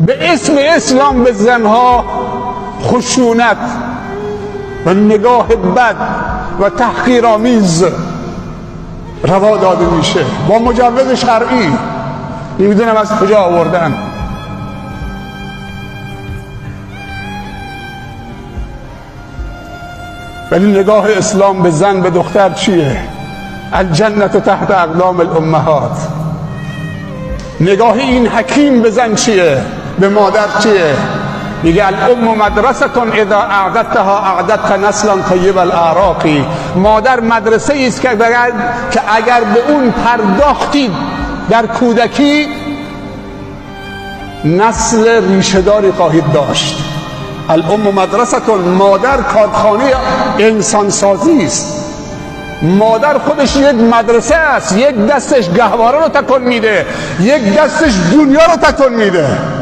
به اسم اسلام به زنها خشونت و نگاه بد و تحقیرآمیز روا داده میشه با مجوز شرعی. نمیدونم از کجا آوردن. ولی نگاه اسلام به زن به دختر چیه؟ الجنة تحت اقدام الامهات. نگاه این حکیم به زن چیه؟ به مادر چیه؟ میگه الام مدرسه اذا اعددتها اعددت نسلا طیب الاعراق. مادر مدرسه است که اگر به اون پرداختید در کودکی نسل ریشه‌داری خواهید داشت. الام مدرسه، مادر کارخانه انسانسازی است. مادر خودش یک مدرسه است. یک دستش گهواره رو تکون میده، یک دستش دنیا رو تکون میده.